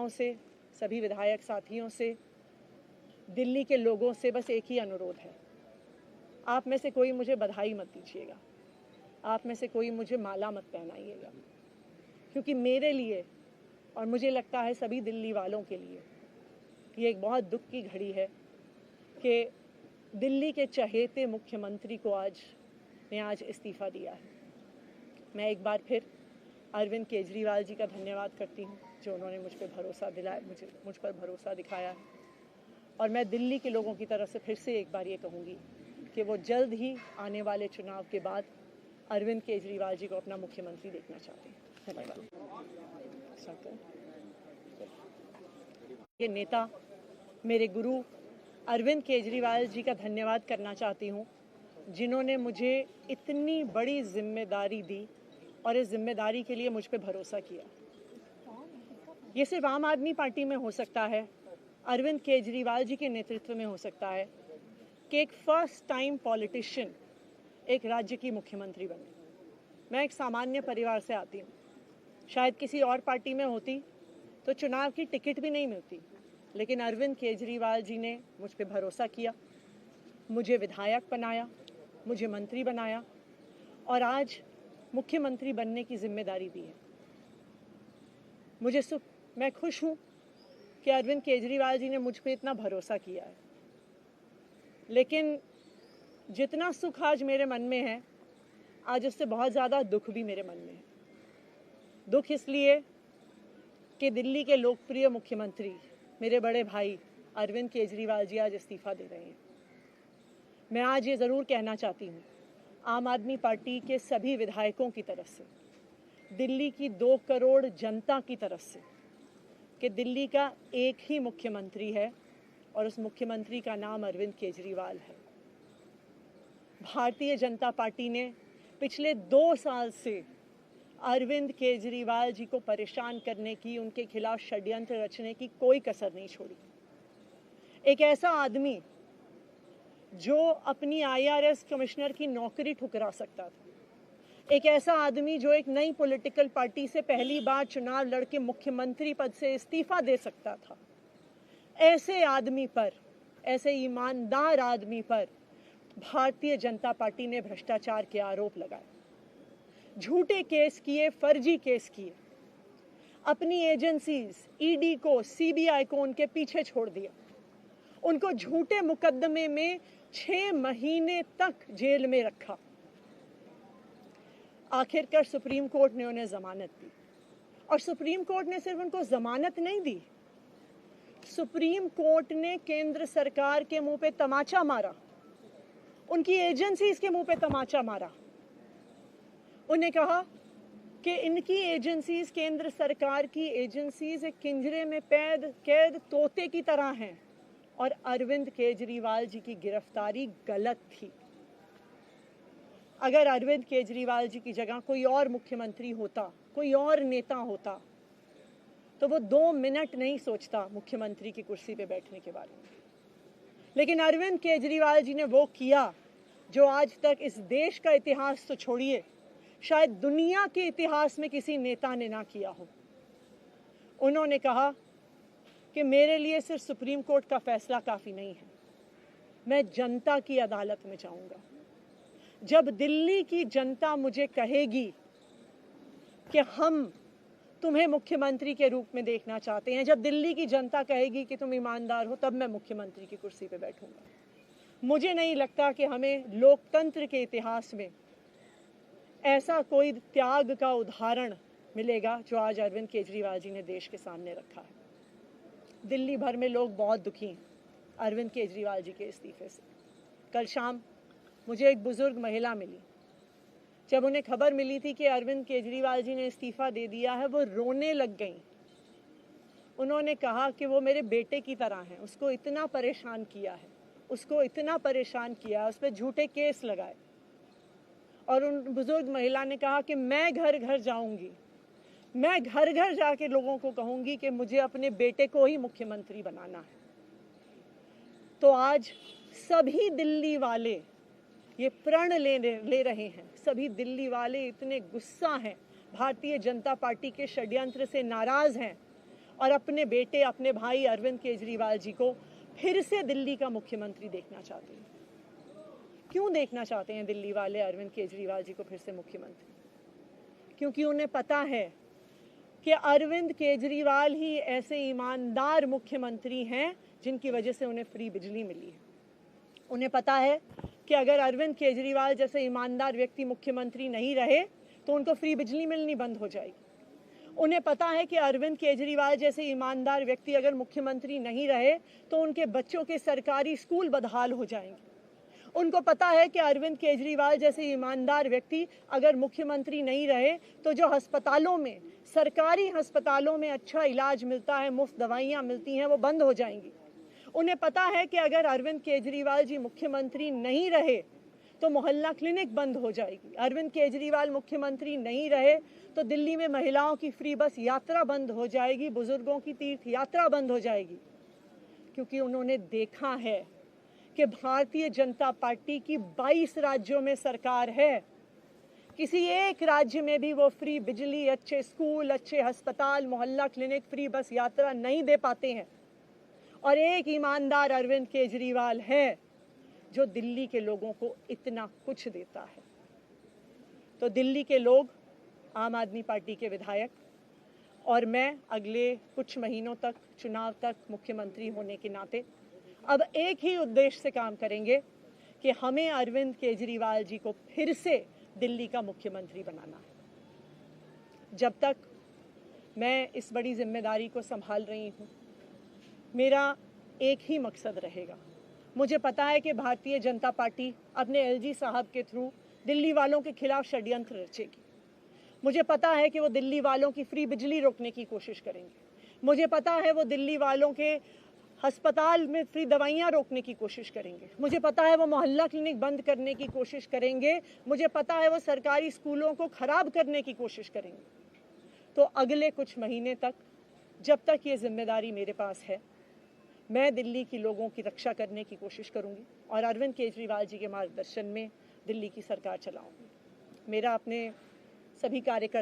नेताओं से, सभी विधायक साथियों से, दिल्ली के लोगों से बस एक ही अनुरोध है, आप में से कोई मुझे बधाई मत दीजिएगा, आप में से कोई मुझे माला मत पहनाइएगा, क्योंकि मेरे लिए और मुझे लगता है सभी दिल्ली वालों के लिए ये एक बहुत दुख की घड़ी है कि दिल्ली के चहेते मुख्यमंत्री को आज इस्तीफ़ा दिया है। मैं एक बार फिर अरविंद केजरीवाल जी का धन्यवाद करती हूँ जो उन्होंने मुझ पर भरोसा दिलाया, मुझ पर भरोसा दिखाया है। और मैं दिल्ली के लोगों की तरफ से फिर से एक बार ये कहूँगी कि वो जल्द ही आने वाले चुनाव के बाद अरविंद केजरीवाल जी को अपना मुख्यमंत्री देखना चाहते हैं। धन्यवाद। ये नेता मेरे गुरु अरविंद केजरीवाल जी का धन्यवाद करना चाहती हूँ जिन्होंने मुझे इतनी बड़ी जिम्मेदारी दी और इस जिम्मेदारी के लिए मुझ पे भरोसा किया। ये सिर्फ आम आदमी पार्टी में हो सकता है, अरविंद केजरीवाल जी के नेतृत्व में हो सकता है कि एक फर्स्ट टाइम पॉलिटिशियन एक राज्य की मुख्यमंत्री बने। मैं एक सामान्य परिवार से आती हूँ, शायद किसी और पार्टी में होती तो चुनाव की टिकट भी नहीं मिलती, लेकिन अरविंद केजरीवाल जी ने मुझ पे भरोसा किया, मुझे विधायक बनाया, मुझे मंत्री बनाया और आज मुख्यमंत्री बनने की जिम्मेदारी दी है। मैं खुश हूँ कि अरविंद केजरीवाल जी ने मुझ पे इतना भरोसा किया है, लेकिन जितना सुख आज मेरे मन में है, आज उससे बहुत ज़्यादा दुख भी मेरे मन में है। दुख इसलिए कि दिल्ली के लोकप्रिय मुख्यमंत्री मेरे बड़े भाई अरविंद केजरीवाल जी आज इस्तीफ़ा दे रहे हैं। मैं आज ये ज़रूर कहना चाहती हूँ आम आदमी पार्टी के सभी विधायकों की तरफ से, दिल्ली की 2 करोड़ जनता की तरफ से, कि दिल्ली का एक ही मुख्यमंत्री है और उस मुख्यमंत्री का नाम अरविंद केजरीवाल है। भारतीय जनता पार्टी ने पिछले 2 साल से अरविंद केजरीवाल जी को परेशान करने की, उनके खिलाफ षड्यंत्र रचने की कोई कसर नहीं छोड़ी। एक ऐसा आदमी जो अपनी IRS कमिश्नर की नौकरी ठुकरा सकता था, एक ऐसा आदमी जो एक नई पॉलिटिकल पार्टी से पहली बार चुनाव लड़के मुख्यमंत्री पद से इस्तीफा दे सकता था, ऐसे आदमी पर, ऐसे ईमानदार आदमी पर भारतीय जनता पार्टी ने भ्रष्टाचार के आरोप लगाए, झूठे केस किए, फर्जी केस किए, अपनी एजेंसीज ED को, CBI को उनके पीछे छोड़ दिया, उनको झूठे मुकदमे में 6 महीने तक जेल में रखा। आखिरकार सुप्रीम कोर्ट ने उन्हें जमानत दी और सुप्रीम कोर्ट ने सिर्फ उनको जमानत नहीं दी, सुप्रीम कोर्ट ने केंद्र सरकार के मुंह पे तमाचा मारा, उनकी एजेंसीज के मुंह पे तमाचा मारा। उन्हें कहा कि इनकी एजेंसीज, केंद्र सरकार की एजेंसीज एक पिंजरे में कैद तोते की तरह हैं और अरविंद केजरीवाल जी की गिरफ्तारी गलत थी। अगर अरविंद केजरीवाल जी की जगह कोई और मुख्यमंत्री होता, कोई और नेता होता, तो वो 2 मिनट नहीं सोचता मुख्यमंत्री की कुर्सी पे बैठने के बारे में। लेकिन अरविंद केजरीवाल जी ने वो किया जो आज तक इस देश का इतिहास तो छोड़िए, शायद दुनिया के इतिहास में किसी नेता ने ना किया हो। उन्होंने कहा कि मेरे लिए सिर्फ सुप्रीम कोर्ट का फैसला काफ़ी नहीं है, मैं जनता की अदालत में जाऊंगा। जब दिल्ली की जनता मुझे कहेगी कि हम तुम्हें मुख्यमंत्री के रूप में देखना चाहते हैं, जब दिल्ली की जनता कहेगी कि तुम ईमानदार हो, तब मैं मुख्यमंत्री की कुर्सी पे बैठूंगा। मुझे नहीं लगता कि हमें लोकतंत्र के इतिहास में ऐसा कोई त्याग का उदाहरण मिलेगा जो आज अरविंद केजरीवाल जी ने देश के सामने रखा है। दिल्ली भर में लोग बहुत दुखी हैं अरविंद केजरीवाल जी के इस्तीफे से। कल शाम मुझे एक बुजुर्ग महिला मिली, जब उन्हें खबर मिली थी कि अरविंद केजरीवाल जी ने इस्तीफा दे दिया है, वो रोने लग गईं। उन्होंने कहा कि वो मेरे बेटे की तरह हैं, उसको इतना परेशान किया है, उसको इतना परेशान किया, उस पर झूठे केस लगाए। और उन बुजुर्ग महिला ने कहा कि मैं घर घर जाऊंगी, मैं घर घर जाके लोगों को कहूंगी कि मुझे अपने बेटे को ही मुख्यमंत्री बनाना है। तो आज सभी दिल्ली वाले ये प्रण ले रहे हैं, सभी दिल्ली वाले इतने गुस्सा हैं, भारतीय जनता पार्टी के षड्यंत्र से नाराज हैं और अपने बेटे, अपने भाई अरविंद केजरीवाल जी को फिर से दिल्ली का मुख्यमंत्री देखना चाहते हैं। क्यों देखना चाहते हैं दिल्ली वाले अरविंद केजरीवाल जी को फिर से मुख्यमंत्री? क्योंकि उन्हें पता है कि अरविंद केजरीवाल ही ऐसे ईमानदार मुख्यमंत्री हैं जिनकी वजह से उन्हें फ्री बिजली मिली है। उन्हें पता है कि अगर अरविंद केजरीवाल जैसे ईमानदार व्यक्ति मुख्यमंत्री नहीं रहे तो उनको फ्री बिजली मिलनी बंद हो जाएगी। उन्हें पता है कि अरविंद केजरीवाल जैसे ईमानदार व्यक्ति अगर मुख्यमंत्री नहीं रहे तो उनके बच्चों के सरकारी स्कूल बदहाल हो जाएंगे। उनको पता है कि अरविंद केजरीवाल जैसे ईमानदार व्यक्ति अगर मुख्यमंत्री नहीं रहे तो जो अस्पतालों में, सरकारी अस्पतालों में अच्छा इलाज मिलता है, मुफ्त दवाइयाँ मिलती हैं, वो बंद हो जाएंगी। उन्हें पता है कि अगर अरविंद केजरीवाल जी मुख्यमंत्री नहीं रहे तो मोहल्ला क्लिनिक बंद हो जाएगी। अरविंद केजरीवाल मुख्यमंत्री नहीं रहे तो दिल्ली में महिलाओं की फ्री बस यात्रा बंद हो जाएगी, बुजुर्गों की तीर्थ यात्रा बंद हो जाएगी। क्योंकि उन्होंने देखा है कि भारतीय जनता पार्टी की 22 राज्यों में सरकार है, किसी एक राज्य में भी वो फ्री बिजली, अच्छे स्कूल, अच्छे अस्पताल, मोहल्ला क्लिनिक, फ्री बस यात्रा नहीं दे पाते हैं। और एक ईमानदार अरविंद केजरीवाल है जो दिल्ली के लोगों को इतना कुछ देता है। तो दिल्ली के लोग, आम आदमी पार्टी के विधायक और मैं अगले कुछ महीनों तक, चुनाव तक मुख्यमंत्री होने के नाते अब एक ही उद्देश्य से काम करेंगे कि हमें अरविंद केजरीवाल जी को फिर से दिल्ली का मुख्यमंत्री बनाना है। जब तक मैं इस बड़ी जिम्मेदारी को संभाल रही हूँ, मेरा एक ही मकसद रहेगा। मुझे पता है कि भारतीय जनता पार्टी अपने एलजी साहब के थ्रू दिल्ली वालों के खिलाफ षड्यंत्र रचेगी। मुझे पता है कि वो दिल्ली वालों की फ्री बिजली रोकने की कोशिश करेंगे। मुझे पता है वो दिल्ली वालों के अस्पताल में फ्री दवाइयाँ रोकने की कोशिश करेंगे। मुझे पता है वो मोहल्ला क्लिनिक बंद करने की कोशिश करेंगे। मुझे पता है वो सरकारी स्कूलों को खराब करने की कोशिश करेंगे। तो अगले कुछ महीने तक, जब तक ये जिम्मेदारी मेरे पास है, मैं दिल्ली के लोगों की रक्षा करने की कोशिश करूंगी और अरविंद केजरीवाल जी के मार्गदर्शन में दिल्ली की सरकार चलाऊंगी। मेरा अपने सभी कार्यकर्ता